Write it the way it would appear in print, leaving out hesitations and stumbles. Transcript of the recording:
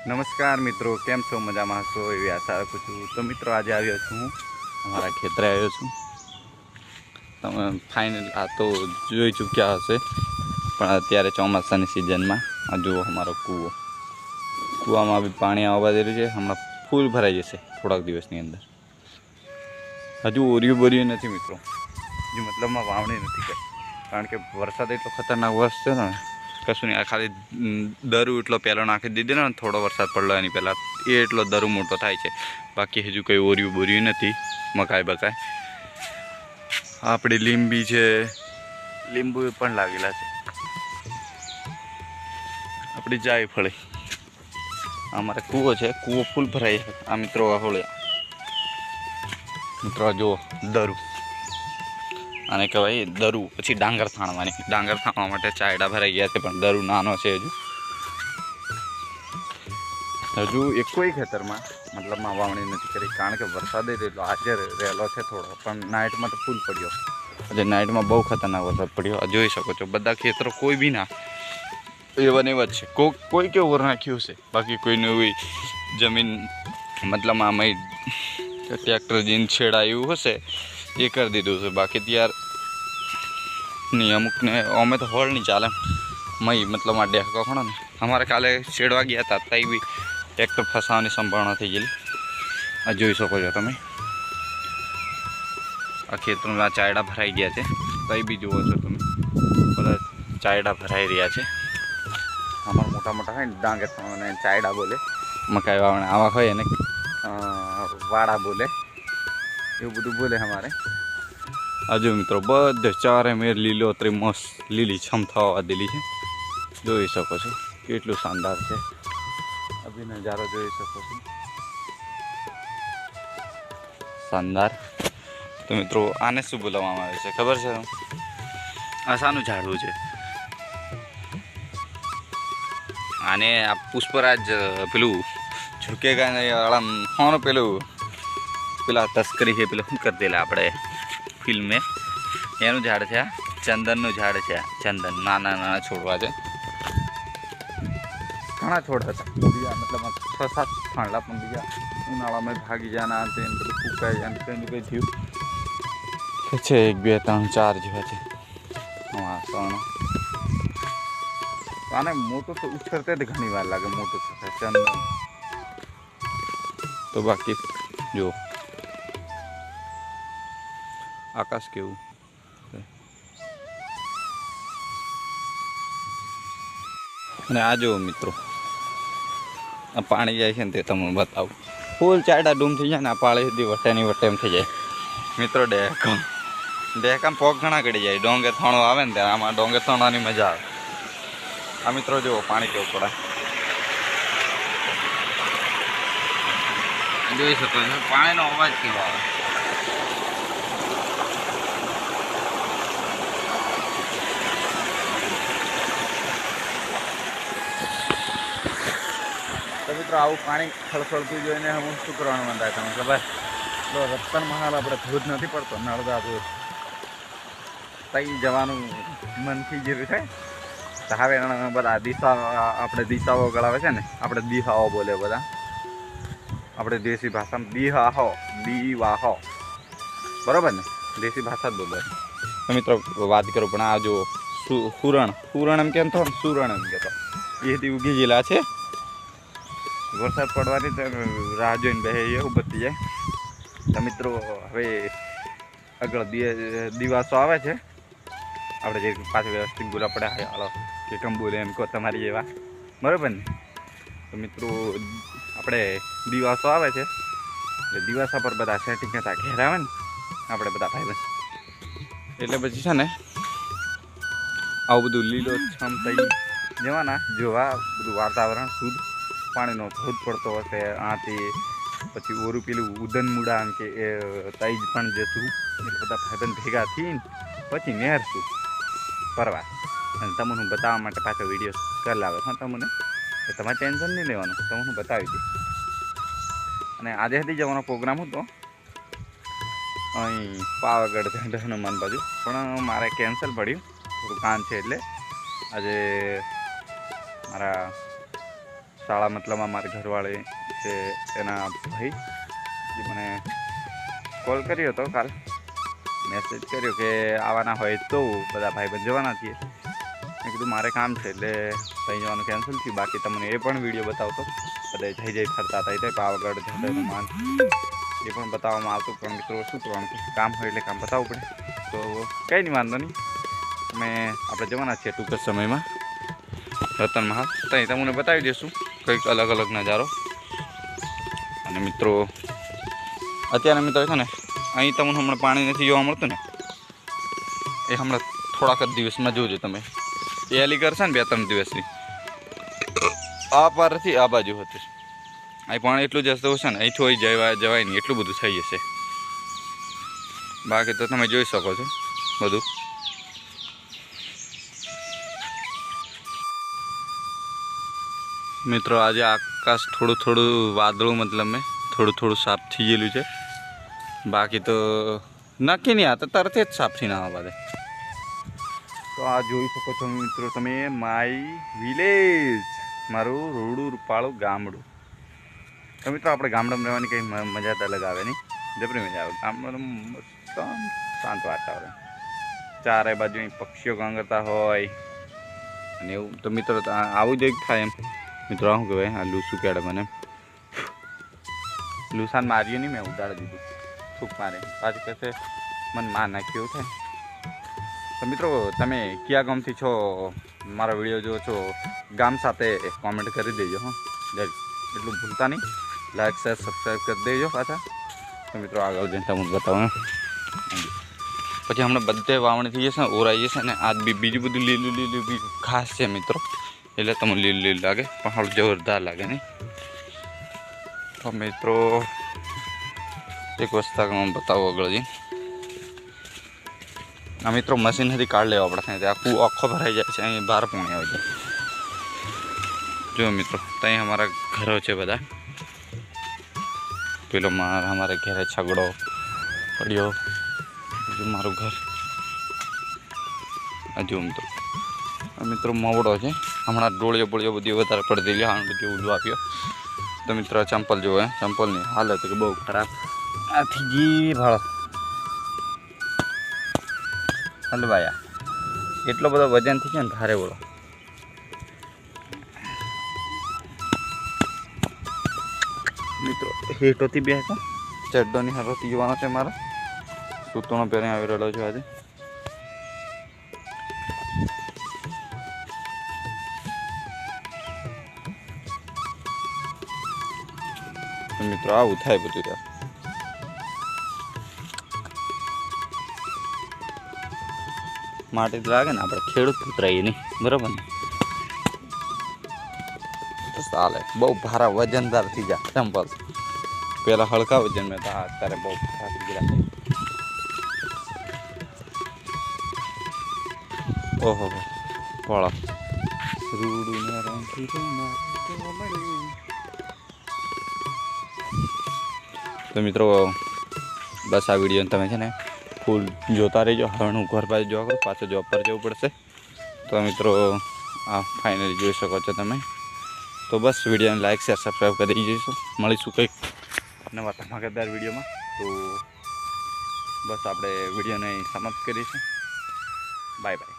નમસ્કાર મિત્રો, કેમ છો? મજામાં હશો એવી આશા રાખું છું. તો મિત્રો આજે આવ્યો છું હું અમારા ખેતરે આવ્યો છું. તમે ફાઇનલ આ તો જોઈ ચૂક્યા હશે, પણ અત્યારે ચોમાસાની સિઝનમાં આ જુઓ અમારો કૂવો. કૂવામાં બી પાણી આવવા દે છે. હમણાં ફૂલ ભરાઈ જશે થોડાક દિવસની અંદર. હજુ ઓરિયું બોરિયું નથી મિત્રો, હજુ મતલબમાં વાવણી નથી કરી, કારણ કે વરસાદ એટલો ખતરનાક વર્ષ છે ને, કશું નહીં. આ ખાલી દરું એટલો પહેલો નાખી દીધો ને, થોડો વરસાદ પડલો એની પહેલાં એ એટલો દરું મોટો થાય છે. બાકી હજુ કંઈ ઓરિયું બોરિયું નથી. મકાઈ બકાઈ આપણી લીંબી છે, લીંબુ પણ લાગેલા છે. આપણી જાયફળી, અમારે કૂવો છે, કૂવો ફૂલ ભરાય છે. આ મિત્રો વાહોળ્યા મિત્રો જુઓ દરું, આને કહેવાય દરું. પછી ડાંગર થાણવાની, ડાંગર થાણવા માટે ચાયડા ભરાઈ ગયા છે, પણ દરું નાનો છે. હજુ એકોય ખેતરમાં મતલબમાં વાવણી નથી કરી, કારણ કે વરસાદ એટલો આજે રહેલો છે થોડો, પણ નાઇટમાં તો ફૂલ પડ્યો. આજે નાઇટમાં બહુ ખતરનાક વરસાદ પડ્યો. જોઈ શકો છો બધા ખેતરો કોઈ બી ના એવા ને એવા જ છે. કોઈ કે ઓર નાખ્યું છે, બાકી કોઈને એવી જમીન મતલબમાં આમાં ટ્રેક્ટર જીન છેડાયું હશે એ કરી દીધું છે. બાકી ત્યાર નહીં, અમુકને અમે તો હોળ નહીં ચાલે મય મતલબ આ ડેહકો ખણો ને. અમારે કાલે છેડવા ગયા હતા, ત્યાં બી ટ્રેક્ટર ફસાવાની સંભાવના થઈ ગયેલી. આ જોઈ શકો છો તમે, આ ખેતરમાં આ ચાયડા ભરાઈ ગયા છે. ત્યાં બી જુઓ છો તમે, બધા ચાયડા ભરાઈ રહ્યા છે. અમારા મોટા મોટા હોય ને ડાંગર ચાયડા બોલે, મકાઈ વાવણા આવા હોય એને વાડા બોલે, એવું બધું બોલે અમારે. હજુ મિત્રો બધે ચારે મેર લીલોતરી મસ્ત લીલી છમ થવા દેલી છે. જોઈ શકો છો કેટલું શાનદાર છે. અભી નજારો જોઈ શકો છો, શાનદાર. તો મિત્રો આને શું બોલાવવામાં આવે છે ખબર છે? આ શાનું ઝાડવું છે? આને આ પુષ્પરાજ પેલું ઝુકેગા આળમ હોનું પેલા તસ્કરી છે, પેલું શું કરી દેલા આપણે ફિલ્મે, એનું ઝાડ છે. આ ચંદનનું ઝાડ છે. ચંદન નાના નાના છોડવા છે, ઘણા છોડ હતા બીજા, મતલબ 6-7 ફાંડલા, પણ બીજા ઉનાળામાં ભાગી જવાના તે બધું ફૂંકાઈ જાય, કંઈ કંઈ થયું છે. 1 2 3 4 જેવા છે. હા 3. આને મોટું તો ઉછરતે જ ઘણી વાર લાગે, મોટું થશે ચંદન. તો બાકી જો આકાશ કેવું, અને આ જુઓ મિત્રો, આ પાણી જાય છે ને તે તમને બતાવું. ફૂલ ચાયડા ડૂમ થઈ જાય ને, આ પાળી સુધી વટેની વટે એમ થઈ જાય મિત્રો. ડેકામ પોગ ઘણા ગળી જાય. ડોંગર થાણો આવે ને ત્યારે આમાં ડોંગર થાણવાની મજા આવે. આ મિત્રો જુઓ પાણી કેવું પડે, જોઈ શકો છો પાણીનો અવાજ કેવો આવે. તો મિત્રો આવું પાણી ખળખળતું જોઈને હું શું કરવાનું મન થાય તમને ખબર? તો રતનમાં હાલ આપણે ભૂત નથી પડતો, નળદા ભૂત તઈ જવાનું મનથી જેવું થાય. તો હવે બધા દિશા, આપણે દિશાઓ ગળાવે છે ને, આપણે દિહાઓ બોલે બધા, આપણે દેશી ભાષામાં દીવાહો બરાબર ને, દેશી ભાષા જ બોલે. તો મિત્રો વાત કરું, પણ આ જો સુરણ એમ કેમ થો ને, સુરણ એમ કહેતો એથી ઉગી ગયેલા છે. વરસાદ પડવાની તો રાહ જોઈને બે એવું બધી જાય. તો મિત્રો હવે આગળ દિવાસો આવે છે, આપણે જે પાછું વ્યવસ્થિત બોલા પડે હાલો કે કમ બોલે એમ કહો તમારી એવા, બરાબર ને. તો મિત્રો આપણે દિવાસો આવે છે, એટલે દિવાસા પર બધા સેટિંગ કરતા ઘેર આવે ને આપણે બધા ભાઈ, એટલે પછી છે ને આવું બધું લીલો છમ થઈ જવાના જોવા. બધું વાતાવરણ શુદ્ધ, પાણીનો ધોધ પડતો હશે આથી, પછી ઓરું પેલું ઉદન મૂડા એમ કે એ તઈ પણ જશું. એટલે બધા ભાઈબંધ ભેગા થઈને પછી નહેરશું ફરવા, અને તમને હું બતાવવા માટે પાછો વિડીયો કરી લાવે હા તમને. તમારે ટેન્શન નહીં લેવાનું, તમને હું બતાવી દઈશ. અને આજે સુધી જવાનો પ્રોગ્રામ હતો અહીં પાવાગઢ હનુમાન બાજુ, પણ મારે કેન્સલ પડ્યું, થોડું કામ છે. એટલે આજે મારા શાળા મતલબમાં મારા ઘરવાળે છે એના ભાઈ જે મને કોલ કર્યો હતો કાલ, મેસેજ કર્યો કે આવવાના હોય તો બધા ભાઈબંધ જવાના છીએ. મેં કીધું મારે કામ છે એટલે ત્યાં જવાનું કેન્સલ થયું. બાકી તમને એ પણ વિડીયો બતાવતો, બધા જઈ જઈ ફરતા હતા એટલે પાવાગઢ જતા માન એ પણ બતાવવામાં આવતું. પણ મિત્રો શું કરવાનું, કામ હોય એટલે કામ બતાવવું પડે. તો કંઈ નહીં, વાંધો નહીં. આપણે જવાના છીએ ટૂંક જ સમયમાં રતન મહાલ. ત્યાં તમને બતાવી દઈશું કંઈક અલગ અલગ નજારો. અને મિત્રો અત્યારે મિત્રો છે ને અહીં તમને હમણાં પાણી નથી જોવા મળતું ને, એ હમણાં થોડાક જ દિવસમાં જોજો તમે. એ એલી કરશે ને 2-3 દિવસથી આ પારથી આ બાજુ હતું અહીં પાણી એટલું જ હશે ને, અહીંથી હોય જવાય નહીં એટલું બધું થઈ જશે. બાકી તો તમે જોઈ શકો છો બધું. મિત્રો આજે આકાશ થોડું વાદળું મતલબ મેં થોડું સાફ થઈ ગયેલું છે. બાકી તો નક્કી નહીં, આ તો તરત જ સાફ થઈને આવવા દે. તો આ જોઈ શકો છો મિત્રો તમે, માય વિલેજ, મારું રૂડું રૂપાળું ગામડું. તો મિત્રો આપણે ગામડામાં રહેવાની કંઈ મજા તો અલગ આવે નહીં, જબરી મજા આવે. ગામડામાં શાંત વાતાવરણ, ચારે બાજુ પક્ષીઓ ગાંગરતા હોય અને એવું. તો મિત્રો આવું જ થાય એમ. મિત્રો શું કહેવાય, આ લૂસું કેડે મને, લૂસાન માર્યું નહીં, મેં ઉડાડી દીધું થૂક મારે. પાછું કહેશે મને માર નાખ્યું થાય. તો મિત્રો તમે કયા ગામથી છો, મારો વિડીયો જો છો, ગામ સાથે કોમેન્ટ કરી દેજો. એટલું ભૂલતા નહીં, લાઈક શેર સબસ્ક્રાઈબ કરી દેજો પાછા. તો મિત્રો આગળ જઈને તમને બતાવું. પછી હમણાં બધે વાવણી થઈ જશે ને, ઓરાઈ જશે ને. આ બીજું બધું લીલું બીજું ઘાસ છે મિત્રો, એટલે તમને લીલું લાગે પણ હાલ જોરદાર લાગે નહીં. તો મિત્રો એક વસ્તુ બતાવો આગળ જઈને. આ મિત્રો મશીનથી કાઢ લેવા પડે, આખું આખો ભરાઈ જાય છે, અહીં બહાર પાણી આવે છે. જો મિત્રો ત્યાં અમારા ઘરો છે બધા. પેલો અમારા ઘરે છગડો પડ્યો, બીજું મારું ઘર. હજુ મિત્રો મવડો છે, હમણાં ડોળીઓ બોળીઓ બધી વધારે પડતી લે, આનું બધું ઉલું આપ્યો. તો મિત્રો ચંપલ જોવે, ચંપલની હાલત કે બહુ ખરાબ. આથી જી ભાળો હલવાયા, એટલો બધો વજન થઈ છે ને ભારે. બોલો મિત્રો હેઠોથી બે હતા, ચડ્ડોની હારોથી જોવાનો છે મારો. સૂતોનો પહેરી આવી રહેલો છું આજે. મિત્રો આવું થાય બધું ત્યાં. માટી તો લાગે ને, આપણે ખેડૂત પુતરાઈએ નહીં, બરાબર ને? તો ચાલે. બહુ ભારા વજનદાર થઈ જાય ચંપલ. પેલા હલકા વજન મેં હતા, અત્યારે બહુ ભારા થઈ ગયા. ઓહો ભોળા રૂડું ને રંગી. તો મિત્રો બસ આ વિડીયો તમે છે ને ફૂલ જોતા રહેજો. હવે હું ઘર બાજુ જોવા કરું, પાછો જોબ પર જવું પડશે. તો મિત્રો આ ફાઇનલી જોઈ શકો છો તમે. તો બસ વિડીયોને લાઈક શેર સબસ્ક્રાઈબ કરી જઈશું. મળીશું કંઈક નવા ધમાકેદાર વિડીયોમાં. તો બસ આપણે વિડીયોને સમાપ્ત કરીશું. Bye bye.